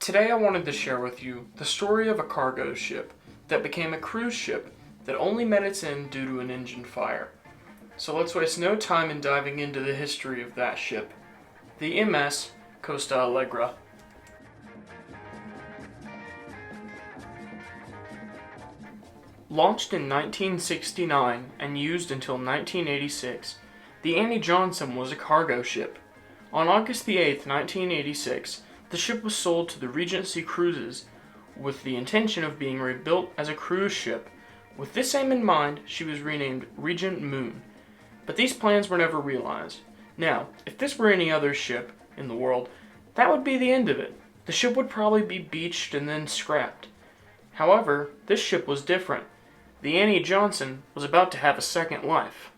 Today I wanted to share with you the story of a cargo ship that became a cruise ship that only met its end due to an engine fire. So let's waste no time in diving into the history of that ship, the MS Costa Allegra. Launched in 1969 and used until 1986, the Annie Johnson was a cargo ship. On August the 8th, 1986, the ship was sold to the Regency Cruises with the intention of being rebuilt as a cruise ship. With this aim in mind, she was renamed Regent Moon. But these plans were never realized. Now, if this were any other ship in the world, that would be the end of it. The ship would probably be beached and then scrapped. However, this ship was different. The Annie Johnson was about to have a second life,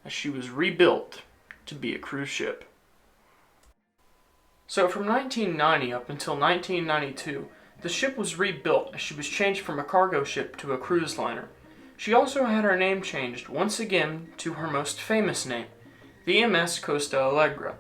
as she was rebuilt to be a cruise ship. So from 1990 up until 1992, the ship was rebuilt as she was changed from a cargo ship to a cruise liner. She also had her name changed once again to her most famous name, the MS Costa Allegra.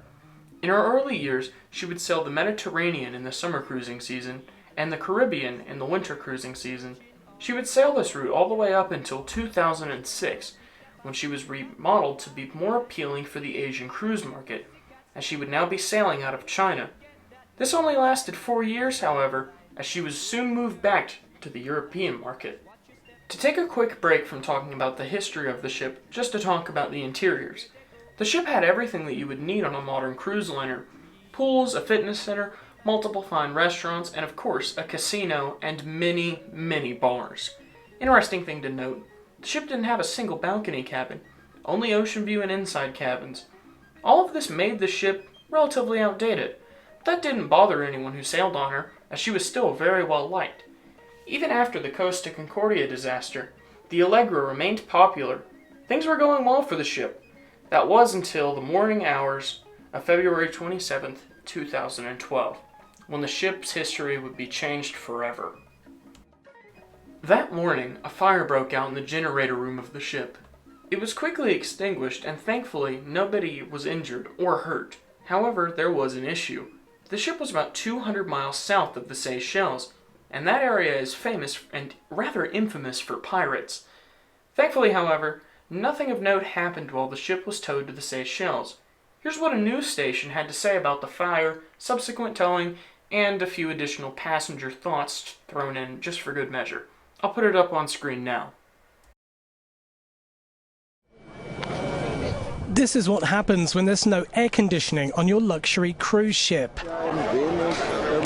In her early years, she would sail the Mediterranean in the summer cruising season and the Caribbean in the winter cruising season. She would sail this route all the way up until 2006, when she was remodeled to be more appealing for the Asian cruise market, as she would now be sailing out of China. This only lasted 4 years, however, as she was soon moved back to the European market. To take a quick break from talking about the history of the ship, just to talk about the interiors. The ship had everything that you would need on a modern cruise liner: pools, a fitness center, multiple fine restaurants, and of course a casino and many, many bars. Interesting thing to note, the ship didn't have a single balcony cabin, only ocean view and inside cabins. All of this made the ship relatively outdated, but that didn't bother anyone who sailed on her, as she was still very well liked. Even after the Costa Concordia disaster, the Allegra remained popular. Things were going well for the ship. That was until the morning hours of February 27th, 2012, when the ship's history would be changed forever. That morning, a fire broke out in the generator room of the ship. It was quickly extinguished, and thankfully nobody was injured or hurt. However, there was an issue. The ship was about 200 miles south of the Seychelles, and that area is famous and rather infamous for pirates. Thankfully, however, nothing of note happened while the ship was towed to the Seychelles. Here's what a news station had to say about the fire, subsequent towing, and a few additional passenger thoughts thrown in just for good measure. I'll put it up on screen now. This is what happens when there's no air conditioning on your luxury cruise ship.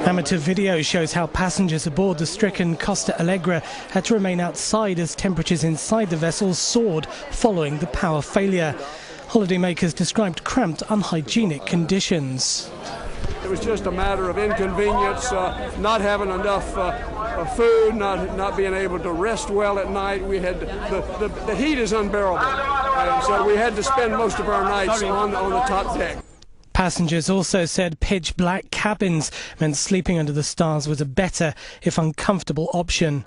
Amateur video shows how passengers aboard the stricken Costa Allegra had to remain outside as temperatures inside the vessel soared following the power failure. Holidaymakers described cramped, unhygienic conditions. It was just a matter of inconvenience, not having enough food, not being able to rest well at night. We had the heat is unbearable, and so we had to spend most of our nights on the top deck. Passengers also said pitch black cabins meant sleeping under the stars was a better, if uncomfortable, option.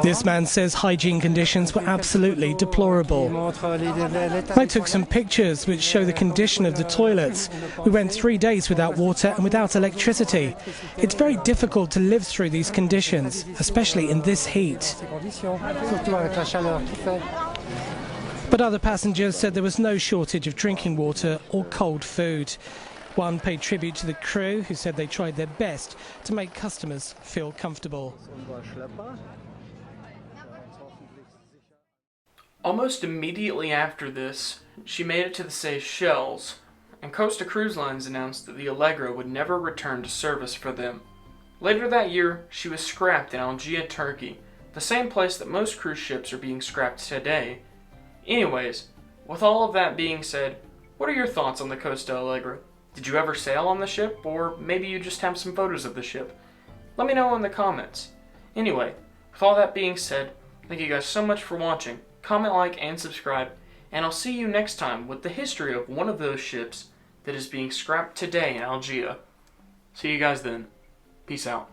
This man says hygiene conditions were absolutely deplorable. I took some pictures which show the condition of the toilets. We went 3 days without water and without electricity. It's very difficult to live through these conditions, especially in this heat. But other passengers said there was no shortage of drinking water or cold food. One paid tribute to the crew, who said they tried their best to make customers feel comfortable. Almost immediately after this, she made it to the Seychelles, and Costa Cruise Lines announced that the Allegra would never return to service for them. Later that year, she was scrapped in Algiers, Turkey, the same place that most cruise ships are being scrapped today. Anyways, with all of that being said, what are your thoughts on the Costa Allegra? Did you ever sail on the ship, or maybe you just have some photos of the ship? Let me know in the comments. Anyway, with all that being said, thank you guys so much for watching. Comment, like, and subscribe, and I'll see you next time with the history of one of those ships that is being scrapped today in Algiers. See you guys then. Peace out.